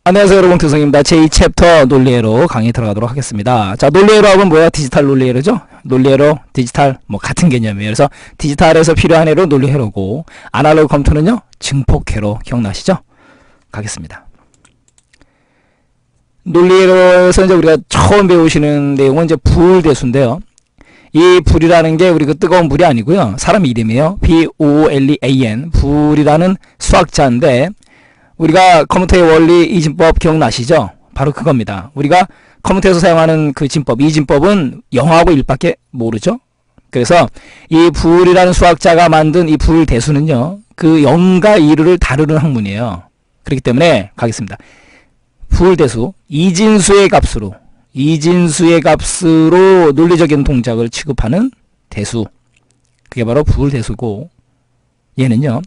안녕하세요 여러분, 교성입니다. 제2챕터 논리에러 강의 들어가도록 하겠습니다. 자, 논리에러 하면 뭐야? 디지털 논리에러죠? 논리에러, 디지털 뭐 같은 개념이에요. 그래서 디지털에서 필요한 에러 논리에러고, 아날로그 컴퓨터는요 증폭에러. 기억나시죠? 가겠습니다. 논리에러에서 이제 우리가 처음 배우시는 내용은 이제 불대수인데요. 이 불이라는 게 우리 그 뜨거운 불이 아니고요, 사람 이름이에요. BOLEAN, 불이라는 수학자인데, 우리가 컴퓨터의 원리 이진법 기억나시죠? 바로 그겁니다. 우리가 컴퓨터에서 사용하는 그 진법, 이 진법은 0하고 1밖에 모르죠? 그래서 이 불이라는 수학자가 만든 이 불대수는요, 그 0과 1을 다루는 학문이에요. 그렇기 때문에 가겠습니다. 불대수, 이진수의 값으로 논리적인 동작을 취급하는 대수, 그게 바로 불대수고, 얘는요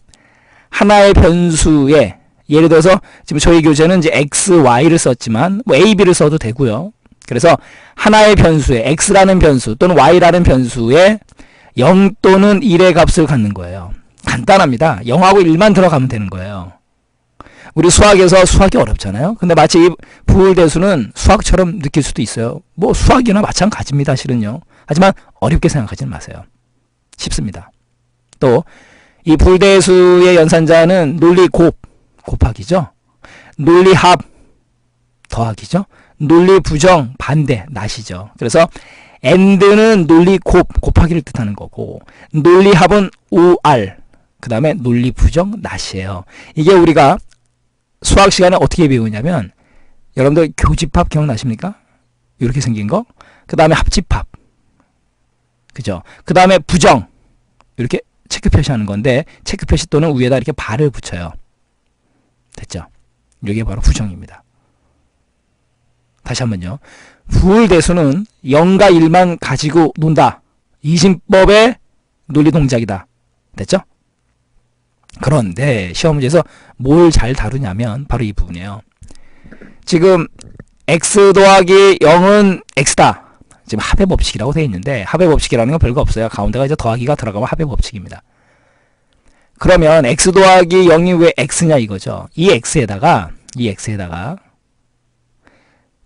하나의 변수에, 예를 들어서 지금 저희 교재는 이제 x, y를 썼지만 뭐 a, b를 써도 되고요. 그래서 하나의 변수에, x라는 변수 또는 y라는 변수에 0 또는 1의 값을 갖는 거예요. 간단합니다. 0하고 1만 들어가면 되는 거예요. 우리 수학에서, 수학이 어렵잖아요. 근데 마치 이 불대수는 수학처럼 느낄 수도 있어요. 뭐 수학이나 마찬가지입니다, 실은요. 하지만 어렵게 생각하지는 마세요. 쉽습니다. 또 이 불대수의 연산자는 논리곱, 곱하기죠. 논리합, 더하기죠. 논리부정, 반대, 낫이죠. 그래서 AND는 논리곱, 곱하기를 뜻하는 거고, 논리합은 OR, 그 다음에 논리부정, 낫이에요. 이게 우리가 수학 시간에 어떻게 배우냐면, 여러분들 교집합 기억나십니까? 이렇게 생긴 거. 그 다음에 합집합, 그죠? 그 다음에 부정, 이렇게 체크 표시하는 건데, 체크 표시 또는 위에다 이렇게 발을 붙여요. 됐죠? 이게 바로 부정입니다. 다시 한번요. 불대수는 0과 1만 가지고 논다. 이진법의 논리 동작이다. 됐죠? 그런데 시험 문제에서 뭘 잘 다루냐면 바로 이 부분이에요. 지금 x 더하기 0은 x다. 지금 합의 법칙이라고 되어 있는데, 합의 법칙이라는 건 별거 없어요. 가운데가 이제 더하기가 들어가면 합의 법칙입니다. 그러면 x 더하기 0이 왜 x냐 이거죠. 이 x에다가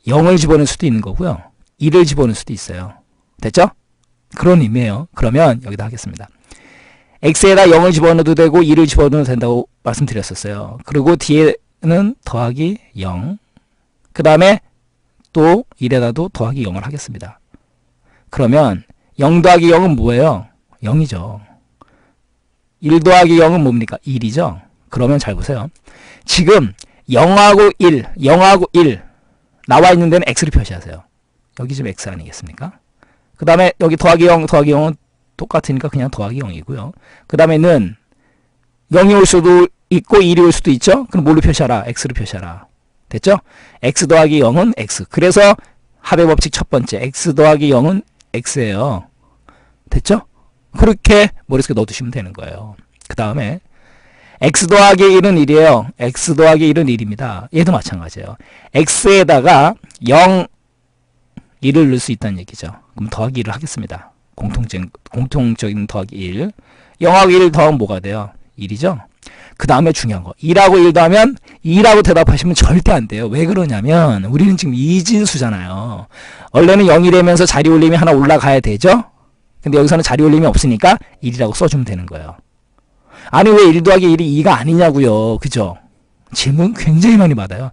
0을 집어넣을 수도 있는 거고요, 1을 집어넣을 수도 있어요. 됐죠? 그런 의미예요. 그러면 여기다 하겠습니다. x에다 0을 집어넣어도 되고 1을 집어넣어도 된다고 말씀드렸었어요. 그리고 뒤에는 더하기 0, 그 다음에 또 1에다도 더하기 0을 하겠습니다. 그러면 0 더하기 0은 뭐예요? 0이죠. 1 더하기 0은 뭡니까? 1이죠. 그러면 잘 보세요. 지금 0하고 1 나와 있는 데는 x를 표시하세요. 여기 지금 x 아니겠습니까? 그 다음에 여기 더하기 0은 똑같으니까 그냥 더하기 0이고요. 그 다음에는 0이 올 수도 있고 1이 올 수도 있죠. 그럼 뭘로 표시하라? x로 표시하라. 됐죠? x 더하기 0은 x. 그래서 합의 법칙 첫 번째, x 더하기 0은 x예요. 됐죠? 그렇게 머릿속에 넣어두시면 되는 거예요. 그 다음에 x 더하기 1은 1이에요. x 더하기 1은 1입니다. 얘도 마찬가지예요. x에다가 0, 1을 넣을 수 있다는 얘기죠. 그럼 더하기 1을 하겠습니다. 공통적인 더하기 1. 0하고 1 더하면 뭐가 돼요? 1이죠? 그 다음에 중요한 거, 1하고 1 더하면 2라고 대답하시면 절대 안 돼요. 왜 그러냐면 우리는 지금 이진수잖아요. 원래는 0이 되면서 자리 올림이 하나 올라가야 되죠? 근데 여기서는 자리 올림이 없으니까 1이라고 써주면 되는 거예요. 아니 왜 1 더하기 1이 2가 아니냐고요. 그죠? 질문 굉장히 많이 받아요.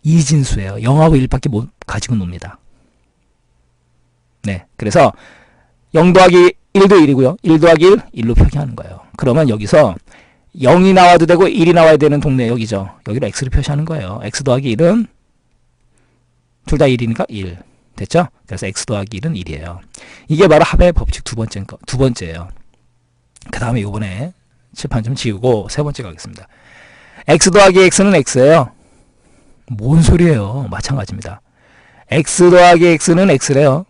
이진수예요. 0하고 1밖에 못 가지고 놉니다. 네, 그래서 0 더하기 1도 1이고요. 1 더하기 1, 1로 표기하는 거예요. 그러면 여기서 0이 나와도 되고 1이 나와야 되는 동네 여기죠. 여기로 x를 표시하는 거예요. x 더하기 1은 둘 다 1이니까 1. 됐죠? 그래서 x 더하기 1은 1이에요. 이게 바로 합의 법칙 두 번째예요. 그 다음에 이번에 칠판 좀 지우고 세 번째 가겠습니다. x 더하기 x는 x예요. 뭔 소리예요? 마찬가지입니다. x 더하기 x는 x래요.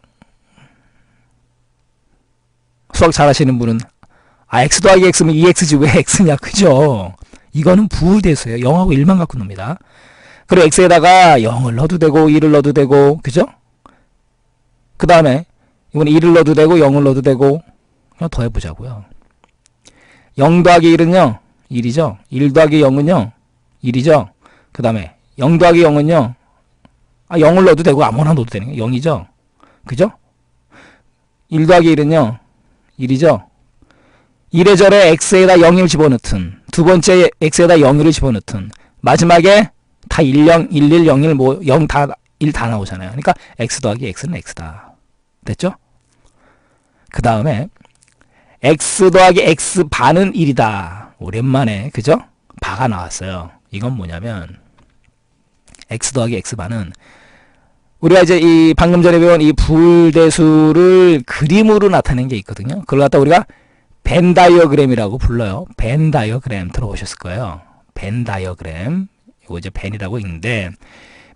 수학 잘하시는 분은 x 더하기 x면 2x지 왜 x냐, 그죠? 이거는 불대수예요. 0하고 1만 갖고 놉니다. 그리고 x에다가 0을 넣어도 되고 1을 넣어도 되고, 그죠? 그 다음에 이번에 1을 넣어도 되고 0을 넣어도 되고, 그냥 더 해보자고요. 0 더하기 1은요 1이죠. 1 더하기 0은요 1이죠. 그 다음에 0 더하기 0은요. 0을 넣어도 되고 아무나 넣어도 되는 게 0이죠. 그죠? 1 더하기 1은요. 1이죠. 이래저래 x에다 0을 집어넣든 두 번째 x에다 0을 집어넣든 마지막에 다 10, 11, 01, 뭐 0 다 1 다 나오잖아요. 그러니까 x 더하기 x는 x다. 됐죠? 그 다음에 x 더하기 x 반은 1이다. 오랜만에 그죠? 바가 나왔어요. 이건 뭐냐면 x 더하기 x 반은 우리가 이제 이 방금 전에 배운 이 부울대수를 그림으로 나타낸 게 있거든요. 그걸 갖다 우리가 벤 다이어그램이라고 불러요. 벤 다이어그램 들어보셨을 거예요. 벤 다이어그램. 이거 이제 벤이라고 있는데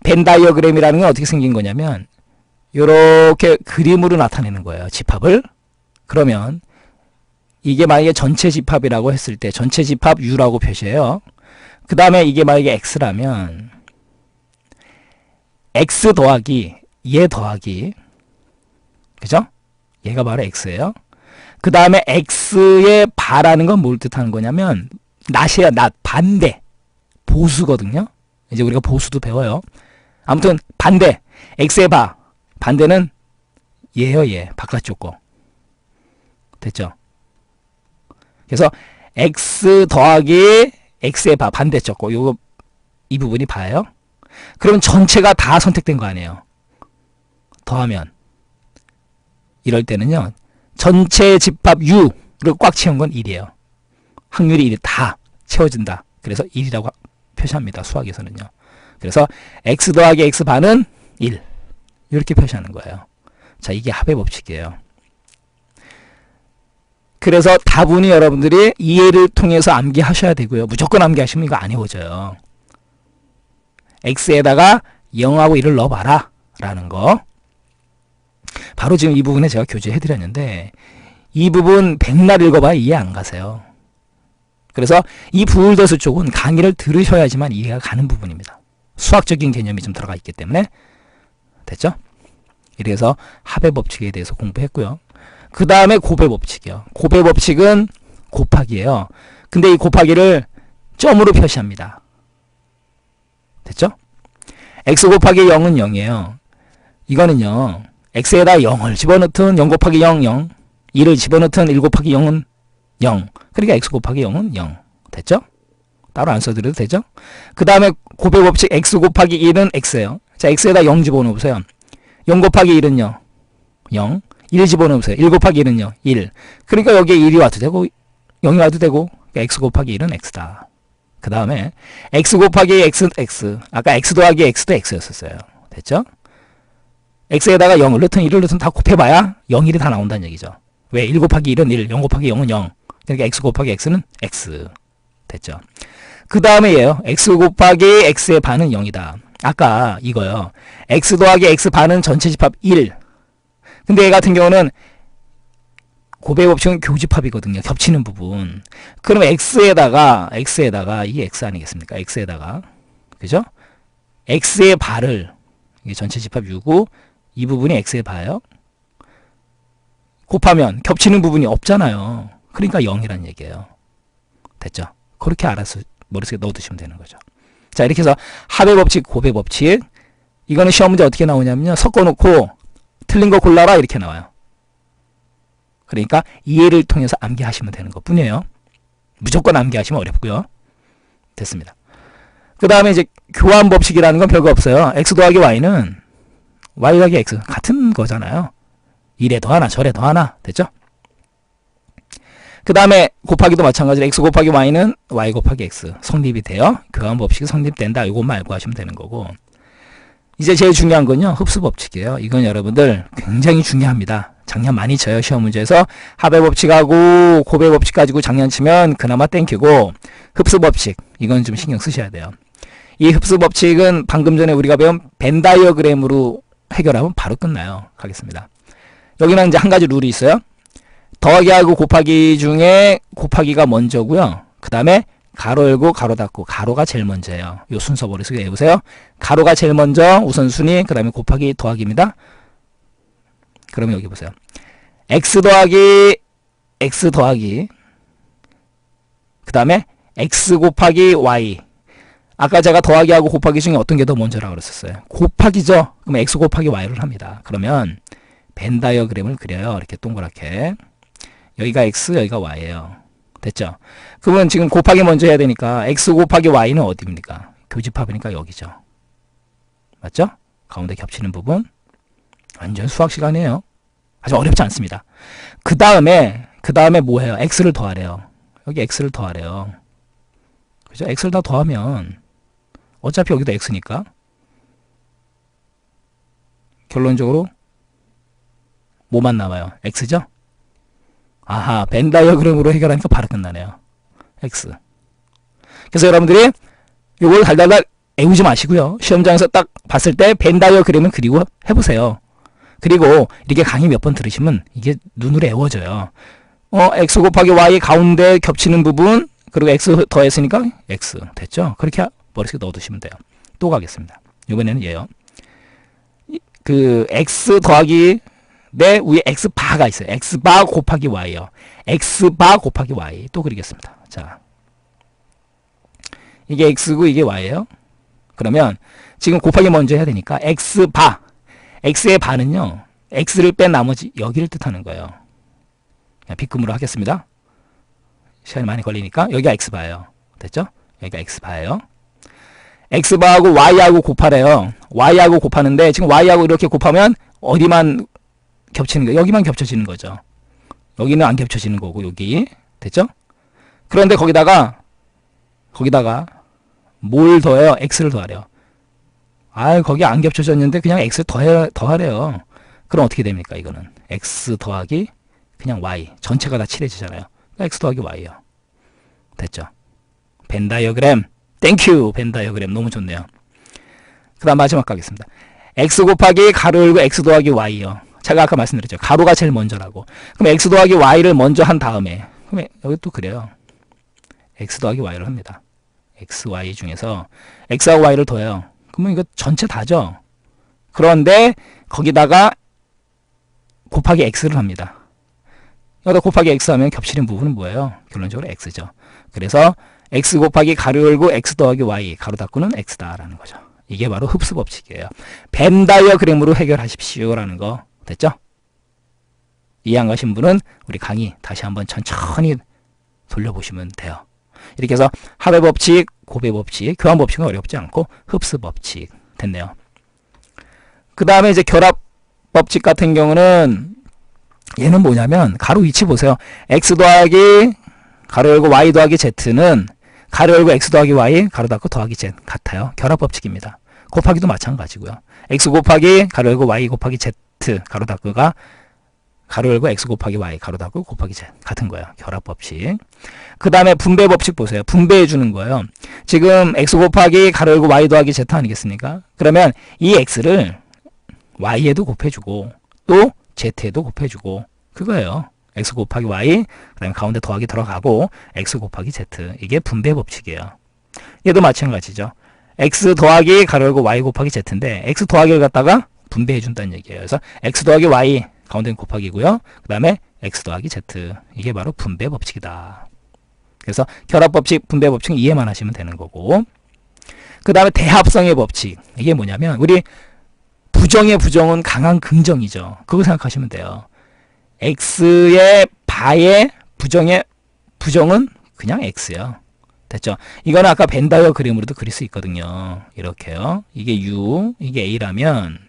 벤 다이어그램이라는 건 어떻게 생긴 거냐면 이렇게 그림으로 나타내는 거예요. 집합을. 그러면 이게 만약에 전체 집합이라고 했을 때 전체 집합 U라고 표시해요. 그 다음에 이게 만약에 X라면 X 더하기 얘 더하기 그죠? 얘가 바로 X예요. 그 다음에 X의 바라는 건 뭘 뜻하는 거냐면 낫이에요. 낫. 반대. 보수거든요. 이제 우리가 보수도 배워요. 아무튼 반대. X의 바. 반대는 얘예요. 얘. 바깥쪽 거. 됐죠? 그래서 X 더하기 X의 바. 반대쪽 거. 요거 이 부분이 바예요. 그럼 전체가 다 선택된 거 아니에요. 더하면 이럴 때는요. 전체 집합 U를 꽉 채운 건 1이에요. 확률이 1이 다 채워진다. 그래서 1이라고 표시합니다. 수학에서는요. 그래서 x 더하기 x 반은 1. 이렇게 표시하는 거예요. 자, 이게 합의 법칙이에요. 그래서 다분히 여러분들이 이해를 통해서 암기하셔야 되고요. 무조건 암기하시면 이거 안 외워져요. x에다가 0하고 1을 넣어봐라 라는 거. 바로 지금 이 부분에 제가 교재해드렸는데 이 부분 백날 읽어봐야 이해 안 가세요. 그래서 이 부울대수 쪽은 강의를 들으셔야지만 이해가 가는 부분입니다. 수학적인 개념이 좀 들어가 있기 때문에. 됐죠? 이래서 합의 법칙에 대해서 공부했고요. 그 다음에 곱의 법칙이요. 곱의 법칙은 곱하기예요. 근데 이 곱하기를 점으로 표시합니다. 됐죠? x 곱하기 0은 0이에요. 이거는요. x에다 0을 집어넣든 0 곱하기 0, 0. 1을 집어넣든 1 곱하기 0은 0. 그러니까 x 곱하기 0은 0. 됐죠? 따로 안 써드려도 되죠? 그 다음에 곱의 법칙 x 곱하기 1은 x예요. 자, x에다 0 집어넣어보세요. 0 곱하기 1은요. 0. 1 집어넣어보세요. 1 곱하기 1은요. 1. 그러니까 여기에 1이 와도 되고 0이 와도 되고 그러니까 x 곱하기 1은 x다. 그 다음에 x 곱하기 x는 x. 아까 x 더하기 x도 x였었어요. 됐죠? x에다가 0을 넣든 1을 넣든 다 곱해봐야 0, 1이 다 나온다는 얘기죠. 왜? 1 곱하기 1은 1, 0 곱하기 0은 0. 그러니까 x 곱하기 x는 x. 됐죠? 그 다음에 얘요. x 곱하기 x의 반은 0이다. 아까 이거요. x 더하기 x 반은 전체 집합 1. 근데 얘 같은 경우는 곱의 법칙은 교집합이거든요. 겹치는 부분. 그럼 x에다가 이게 x 아니겠습니까? x에다가 그죠? x의 바를 이게 전체 집합 6고 이 부분이 x의 바예요. 곱하면 겹치는 부분이 없잖아요. 그러니까 0이란 얘기예요. 됐죠? 그렇게 알아서 머릿속에 넣어두시면 되는 거죠. 자, 이렇게 해서 합의 법칙, 곱의 법칙. 이거는 시험 문제 어떻게 나오냐면요. 섞어놓고 틀린 거 골라라 이렇게 나와요. 그러니까 이해를 통해서 암기하시면 되는 것 뿐이에요. 무조건 암기하시면 어렵고요. 됐습니다. 그 다음에 이제 교환 법칙이라는 건 별거 없어요. x 더하기 y는 y 더하기 x 같은 거잖아요. 이래 더하나 저래 더하나. 됐죠? 그 다음에 곱하기도 마찬가지로 x 곱하기 y는 y 곱하기 x 성립이 돼요. 교환 법칙이 성립된다. 이것만 알고 하시면 되는 거고. 이제 제일 중요한 건요. 흡수 법칙이에요. 이건 여러분들 굉장히 중요합니다. 작년 많이 쳐요. 시험 문제에서 합의 법칙하고 곱의 법칙 가지고 장난치면 그나마 땡기고 흡수 법칙 이건 좀 신경 쓰셔야 돼요. 이 흡수 법칙은 방금 전에 우리가 배운 벤 다이어그램으로 해결하면 바로 끝나요. 가겠습니다. 여기는 이제 한 가지 룰이 있어요. 더하기하고 곱하기 중에 곱하기가 먼저고요. 그 다음에 가로 열고 가로 닫고 가로가 제일 먼저예요. 이 순서 머릿속에 외우세요. 가로가 제일 먼저 우선순위 그 다음에 곱하기 더하기입니다. 그러면 여기 보세요. x 더하기 x 더하기 그 다음에 x 곱하기 y 아까 제가 더하기하고 곱하기 중에 어떤 게 더 먼저라고 그랬었어요? 곱하기죠. 그럼 x 곱하기 y를 합니다. 그러면 벤 다이어그램을 그려요. 이렇게 동그랗게. 여기가 x, 여기가 y예요. 됐죠? 그러면 지금 곱하기 먼저 해야 되니까 x 곱하기 y는 어디입니까? 교집합이니까 여기죠. 맞죠? 가운데 겹치는 부분. 완전 수학 시간이에요. 아주 어렵지 않습니다. 그 다음에 뭐 해요? x를 더하래요. 여기 x를 더하래요. 그죠? x를 다 더하면 어차피 여기도 x니까 결론적으로 뭐만 남아요? x죠? 아하, 벤 다이어그램으로 해결하니까 바로 끝나네요. x. 그래서 여러분들이 이걸 달달달 애우지 마시고요. 시험장에서 딱 봤을 때 벤 다이어그램을 그리고 해보세요. 그리고 이렇게 강의 몇 번 들으시면 이게 눈으로 애워져요. x 곱하기 y 가운데 겹치는 부분, 그리고 x 더했으니까 x 됐죠? 그렇게 머릿속에 넣어두시면 돼요. 또 가겠습니다. 이번에는 얘요. 그 x 더하기 내 위에 x 바가 있어요. x 바 곱하기 y요. x 바 곱하기 y 또 그리겠습니다. 자, 이게 x고 이게 y예요. 그러면 지금 곱하기 먼저 해야 되니까 x 바, x의 바는요, x를 뺀 나머지 여기를 뜻하는 거예요. 그냥 빗금으로 하겠습니다. 시간이 많이 걸리니까 여기가 x바예요. 됐죠? 여기가 x바예요. x바하고 y하고 곱하래요. y하고 곱하는데 지금 y하고 이렇게 곱하면 어디만 겹치는 거예요? 여기만 겹쳐지는 거죠. 여기는 안 겹쳐지는 거고 여기. 됐죠? 그런데 거기다가 뭘 더해요? x를 더하래요. 아, 거기 안 겹쳐졌는데 그냥 x를 더하래요. 그럼 어떻게 됩니까? 이거는 x 더하기 그냥 y 전체가 다 칠해지잖아요. x 더하기 y요. 됐죠? 벤 다이어그램. 땡큐. 벤 다이어그램 너무 좋네요. 그 다음 마지막 가겠습니다. x 곱하기 가로 열고 x 더하기 y요. 제가 아까 말씀드렸죠. 가로가 제일 먼저라고. 그럼 x 더하기 y를 먼저 한 다음에, 그럼 여기 또 그래요. x 더하기 y를 합니다. x, y 중에서 x하고 y를 더해요. 그러면 이거 전체 다죠. 그런데 거기다가 곱하기 x를 합니다. 여기다 곱하기 x 하면 겹치는 부분은 뭐예요? 결론적으로 x죠. 그래서 x 곱하기 가로 열고 x 더하기 y 가로 닫고는 x다라는 거죠. 이게 바로 흡수 법칙이에요. 벤 다이어그램으로 해결하십시오라는 거 됐죠? 이해 안 가신 분은 우리 강의 다시 한번 천천히 돌려보시면 돼요. 이렇게 해서 합의 법칙, 곱의 법칙, 교환 법칙은 어렵지 않고 흡수 법칙 됐네요. 그 다음에 이제 결합 법칙 같은 경우는 얘는 뭐냐면 가로 위치 보세요. x 더하기 가로 열고 y 더하기 z는 가로 열고 x 더하기 y 가로 닫고 더하기 z 같아요. 결합 법칙입니다. 곱하기도 마찬가지고요. x 곱하기 가로 열고 y 곱하기 z 가로 닫고가 가로 열고 x 곱하기 y 가로 닫고 곱하기 z 같은 거예요. 결합 법칙. 그 다음에 분배 법칙 보세요. 분배해 주는 거예요. 지금 x 곱하기 가로 열고 y 더하기 z 아니겠습니까? 그러면 이 x를 y에도 곱해주고 또 z에도 곱해주고 그거예요. x 곱하기 y, 그 다음에 가운데 더하기 들어가고 x 곱하기 z. 이게 분배 법칙이에요. 얘도 마찬가지죠. x 더하기 가로 열고 y 곱하기 z인데 x 더하기를 갖다가 분배해 준다는 얘기예요. 그래서 x 더하기 y 가운데는 곱하기고요. 그 다음에 x 더하기 z. 이게 바로 분배 법칙이다. 그래서 결합 법칙, 분배 법칙 이해만 하시면 되는 거고. 그 다음에 대합성의 법칙. 이게 뭐냐면 우리 부정의 부정은 강한 긍정이죠. 그거 생각하시면 돼요. x의 바의 부정의 부정은 그냥 x요. 됐죠? 이거는 아까 벤 다이어그램으로도 그릴 수 있거든요. 이렇게요. 이게 u, 이게 a라면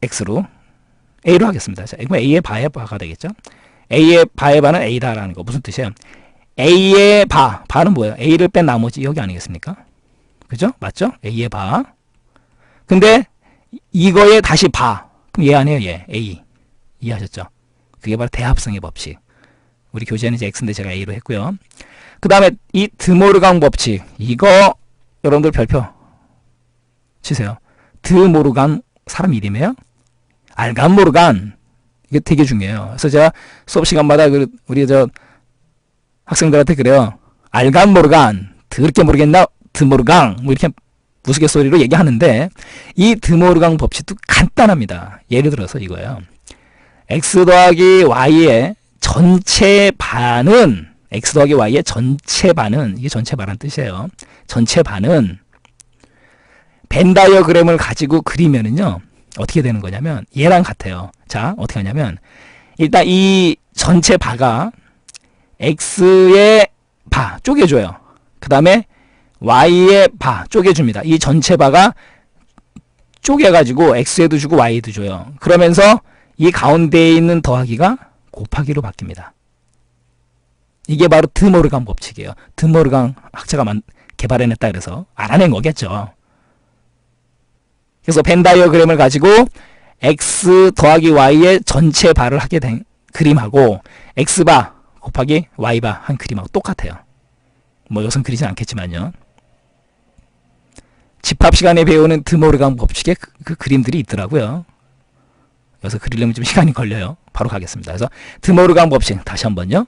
x로 a로 하겠습니다. 자, 그럼 a의 바의 바가 되겠죠? a의 바의 바는 a다라는 거 무슨 뜻이에요? a의 바는 뭐예요? a를 뺀 나머지 여기 아니겠습니까? 그죠? 맞죠? a의 바. 근데 이거에 다시 바. 그럼 얘 아니에요, 얘. a. 이해하셨죠? 그게 바로 대합성의 법칙. 우리 교재는 이제 x인데 제가 a로 했고요. 그 다음에 이 드모르강 법칙. 이거 여러분들 별표 치세요. 드모르강 사람 이름이에요? 알간 모르간. 이게 되게 중요해요. 그래서 제가 수업 시간마다 우리 학생들한테 그래요. 알간 모르간. 더럽게 모르겠나? 드모르강. 뭐 이렇게 우스갯소리로 얘기하는데 이 드모르강 법칙도 간단합니다. 예를 들어서 이거예요. x 더하기 y의 전체 반은 x 더하기 y의 전체 반은, 이게 전체 반란 뜻이에요. 전체 반은 벤 다이어그램을 가지고 그리면은요, 어떻게 되는 거냐면 얘랑 같아요. 자, 어떻게 하냐면 일단 이 전체 바가 x의 바 쪼개줘요. 그 다음에 y의 바 쪼개줍니다. 이 전체 바가 쪼개가지고 x에도 주고 y에도 줘요. 그러면서 이 가운데에 있는 더하기가 곱하기로 바뀝니다. 이게 바로 드모르간 법칙이에요. 드모르간 학자가 개발해냈다 그래서 알아낸 거겠죠. 그래서 벤 다이어그램을 가지고 x 더하기 y의 전체 바를 하게 된 그림하고 x바 곱하기 y바 한 그림하고 똑같아요. 뭐 여기선 그리진 않겠지만요. 집합 시간에 배우는 드모르간 법칙의 그 그림들이 있더라고요. 여기서 그리려면 좀 시간이 걸려요. 바로 가겠습니다. 그래서 드모르간 법칙 다시 한번요.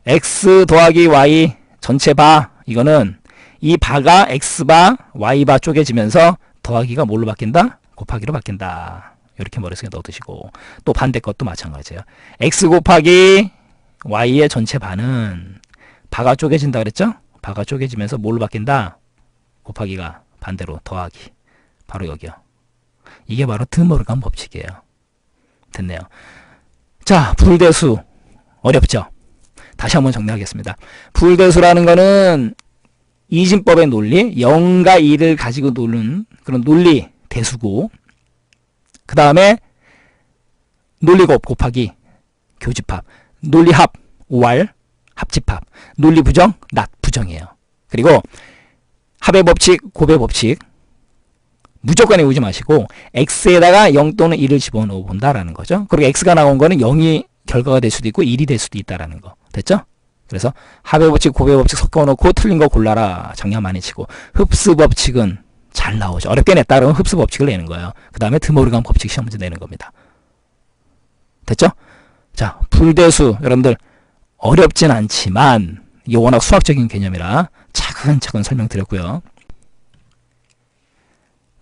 x 더하기 y 전체 바, 이거는 이 바가 x바 y바 쪼개지면서 더하기가 뭘로 바뀐다? 곱하기로 바뀐다. 이렇게 머릿속에 넣어두시고, 또 반대 것도 마찬가지예요. x 곱하기 y의 전체 바는 바가 쪼개진다 그랬죠? 바가 쪼개지면서 뭘로 바뀐다? 곱하기가 반대로 더하기. 바로 여기요. 이게 바로 드모르간 법칙이에요. 됐네요. 자, 불대수 어렵죠? 다시 한번 정리하겠습니다. 불대수라는 거는 이진법의 논리, 0과 2를 가지고 노는 그런 논리 대수고, 그 다음에 논리곱 곱하기 교집합, 논리합 5할 합집합, 논리부정 낫 부정이에요. 그리고 합의 법칙, 곱의 법칙 무조건 외우지 마시고 x에다가 0 또는 1을 집어넣어 본다라는 거죠. 그리고 x가 나온 거는 0이 결과가 될 수도 있고 1이 될 수도 있다라는 거. 됐죠? 그래서 합의 법칙, 곱의 법칙 섞어놓고 틀린 거 골라라. 장난 많이 치고, 흡수 법칙은 잘 나오죠. 어렵게 냈다 그러면 흡수 법칙을 내는 거예요. 그 다음에 드모르간 법칙 시험 문제 내는 겁니다. 됐죠? 자, 불대수 여러분들 어렵진 않지만 이게 워낙 수학적인 개념이라 차근차근 설명드렸고요.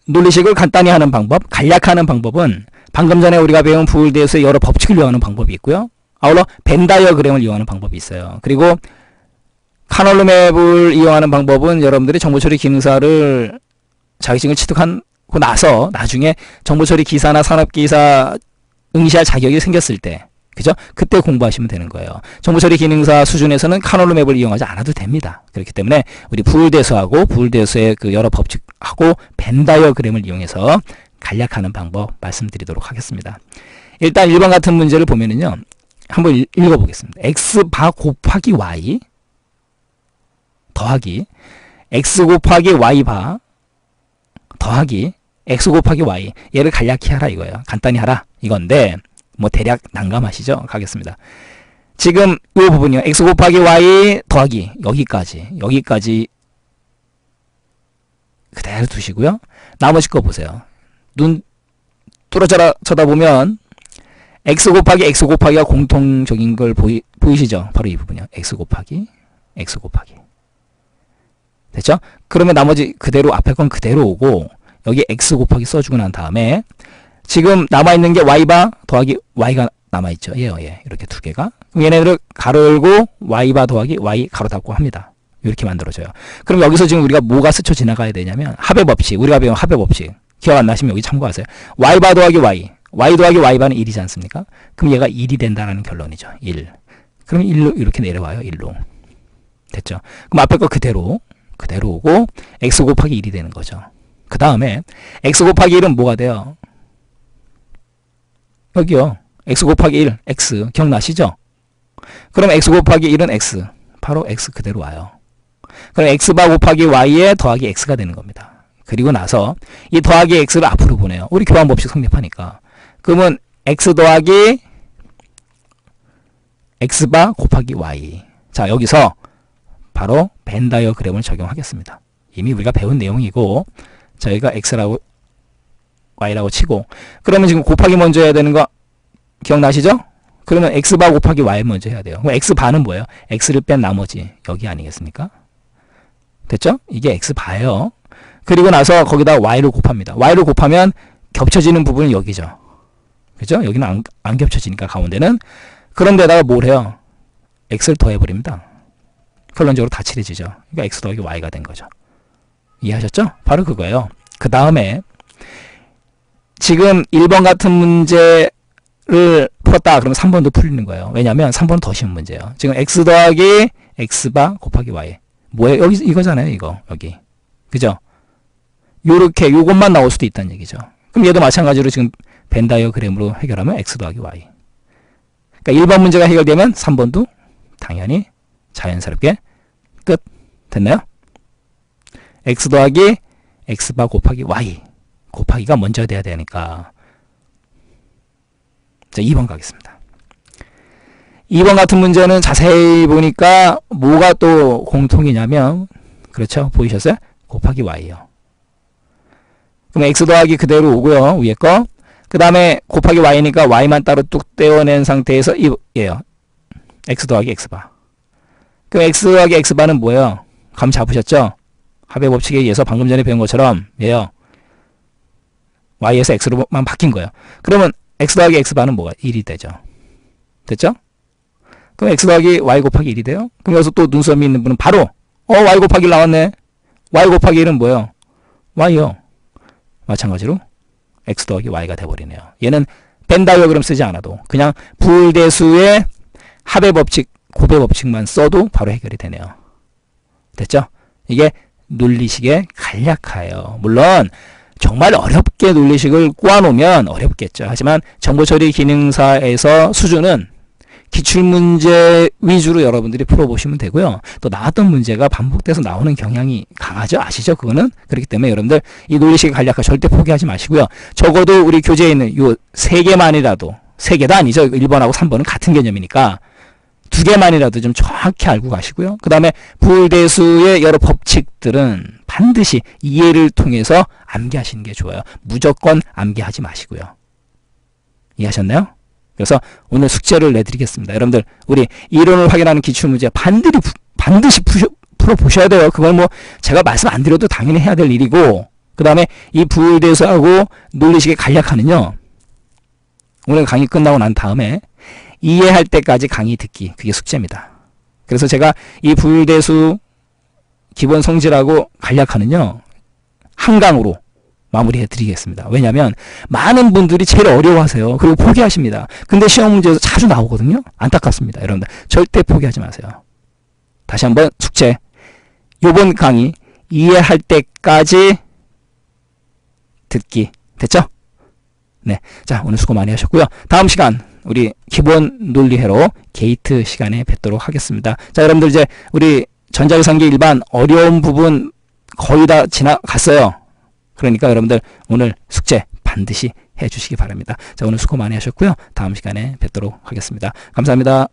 논리식을 간단히 하는 방법, 간략하는 방법은 방금 전에 우리가 배운 불대수의 여러 법칙을 이용하는 방법이 있고요. 아울러 벤 다이어그램을 이용하는 방법이 있어요. 그리고 카놀루 맵을 이용하는 방법은 여러분들이 정보처리 기능사를 자격증을 취득하고 나서 나중에 정보처리 기사나 산업기사 응시할 자격이 생겼을 때, 그죠? 그때 공부하시면 되는 거예요. 정보처리 기능사 수준에서는 카놀루 맵을 이용하지 않아도 됩니다. 그렇기 때문에 우리 불대수하고 불대수의 그 여러 법칙하고 벤 다이어그램을 이용해서 간략하는 방법 말씀드리도록 하겠습니다. 일단 1번 같은 문제를 보면은요, 한번 읽어보겠습니다. x바 곱하기 y 더하기 x 곱하기 y바 더하기 x 곱하기 y, 얘를 간략히 하라 이거예요. 간단히 하라 이건데 뭐 대략 난감하시죠? 가겠습니다. 지금 이 부분이요, x 곱하기 y 더하기 여기까지 그대로 두시고요. 나머지 거 보세요. 눈 뚫어져라 쳐다보면 x 곱하기가 공통적인 걸 보이시죠? 바로 이 부분이요. x 곱하기 됐죠? 그러면 나머지 그대로 앞에 건 그대로 오고 여기 x 곱하기 써주고 난 다음에 지금 남아있는 게 y바 더하기 y가 남아있죠. 예. 이렇게 두 개가. 그럼 얘네들을 가로 열고 y바 더하기 y 가로 닫고 합니다. 이렇게 만들어져요. 그럼 여기서 지금 우리가 뭐가 스쳐 지나가야 되냐면 합의 법칙, 우리가 배운 합의 법칙 기억 안 나시면 여기 참고하세요. y바 더하기 y 더하기 y바는 1이지 않습니까? 그럼 얘가 1이 된다는 결론이죠. 1. 그럼 1로 이렇게 내려와요. 1로. 됐죠? 그럼 앞에 거 그대로 오고 x 곱하기 1이 되는 거죠. 그 다음에 x 곱하기 1은 뭐가 돼요? 여기요. x 곱하기 1, x 기억나시죠? 그럼 x 곱하기 1은 x, 바로 x 그대로 와요. 그럼 x바 곱하기 y에 더하기 x가 되는 겁니다. 그리고 나서 이 더하기 x를 앞으로 보내요. 우리 교환법칙 성립하니까. 그러면 x 더하기 x바 곱하기 y. 자, 여기서 바로 벤 다이어그램을 적용하겠습니다. 이미 우리가 배운 내용이고, 저희가 x라고 y라고 치고, 그러면 지금 곱하기 먼저 해야 되는 거 기억나시죠? 그러면 x바 곱하기 y 먼저 해야 돼요. 그럼 x바는 뭐예요? x를 뺀 나머지 여기 아니겠습니까? 됐죠? 이게 x바예요. 그리고 나서 거기다 y를 곱합니다. y를 곱하면 겹쳐지는 부분은 여기죠. 그죠? 여기는 안 겹쳐지니까 가운데는. 그런데다가 뭘 해요? x를 더해버립니다. 결론적으로 다 칠해지죠. 그러니까 x 더하기 y가 된 거죠. 이해하셨죠? 바로 그거예요. 그 다음에 지금 1번 같은 문제를 풀었다 그러면 3번도 풀리는 거예요. 왜냐하면 3번은 더 쉬운 문제예요. 지금 x 더하기 x바 곱하기 y 뭐예요? 여기 이거잖아요. 이거 여기 그죠? 요렇게 요것만 나올 수도 있다는 얘기죠. 그럼 얘도 마찬가지로 지금 벤 다이어그램으로 해결하면 x 더하기 y. 그러니까 1번 문제가 해결되면 3번도 당연히 자연스럽게 끝. 됐나요? x 더하기 x바 곱하기 y. 곱하기가 먼저 돼야 되니까. 자, 2번 가겠습니다. 2번 같은 문제는 자세히 보니까 뭐가 또 공통이냐면 그렇죠? 보이셨어요? 곱하기 y예요. 그럼 x 더하기 그대로 오고요. 위에 거. 그 다음에 곱하기 y니까 y만 따로 뚝 떼어낸 상태에서 이예요. x 더하기 x바. 그럼 x 더하기 x바는 뭐예요? 감 잡으셨죠? 합의 법칙에 의해서 방금 전에 배운 것처럼 얘요. y에서 x로만 바뀐 거예요. 그러면 x 더하기 x바는 뭐가? 1이 되죠. 됐죠? 그럼 x 더하기 y 곱하기 1이 돼요. 그럼 여기서 또 눈썹이 있는 분은 바로 y 곱하기 1 나왔네. y 곱하기 1은 뭐예요? y요. 마찬가지로 x 더하기 y가 돼버리네요. 얘는 벤 다이어그램 쓰지 않아도 그냥 부울대수의 합의 법칙, 곱의 법칙만 써도 바로 해결이 되네요. 됐죠? 이게 논리식의 간략화예요. 물론 정말 어렵게 논리식을 꼬아놓으면 어렵겠죠. 하지만 정보처리 기능사에서 수준은 기출문제 위주로 여러분들이 풀어보시면 되고요. 또 나왔던 문제가 반복돼서 나오는 경향이 강하죠. 아시죠? 그거는. 그렇기 때문에 여러분들 이 논리식의 간략화 절대 포기하지 마시고요. 적어도 우리 교재에 있는 요 3개만이라도 3개도 아니죠. 1번하고 3번은 같은 개념이니까 2개만이라도 좀 정확히 알고 가시고요. 그 다음에 부울대수의 여러 법칙들은 반드시 이해를 통해서 암기하시는 게 좋아요. 무조건 암기하지 마시고요. 이해하셨나요? 그래서 오늘 숙제를 내드리겠습니다. 여러분들 우리 이론을 확인하는 기출문제 반드시 풀어보셔야 돼요. 그걸 뭐 제가 말씀 안 드려도 당연히 해야 될 일이고, 그 다음에 이 부울대수하고 논리식의 간략화는요. 오늘 강의 끝나고 난 다음에 이해할 때까지 강의 듣기, 그게 숙제입니다. 그래서 제가 이 부울대수 기본 성질하고 간략화는요. 한강으로 마무리해 드리겠습니다. 왜냐하면 많은 분들이 제일 어려워하세요. 그리고 포기하십니다. 근데 시험 문제에서 자주 나오거든요. 안타깝습니다. 여러분들 절대 포기하지 마세요. 다시 한번 숙제. 요번 강의 이해할 때까지 듣기. 됐죠? 네. 자, 오늘 수고 많이 하셨고요. 다음 시간 우리 기본 논리회로 게이트 시간에 뵙도록 하겠습니다. 자, 여러분들 이제 우리 전자계산기 일반 어려운 부분 거의 다 지나갔어요. 그러니까 여러분들 오늘 숙제 반드시 해주시기 바랍니다. 자, 오늘 수고 많이 하셨고요. 다음 시간에 뵙도록 하겠습니다. 감사합니다.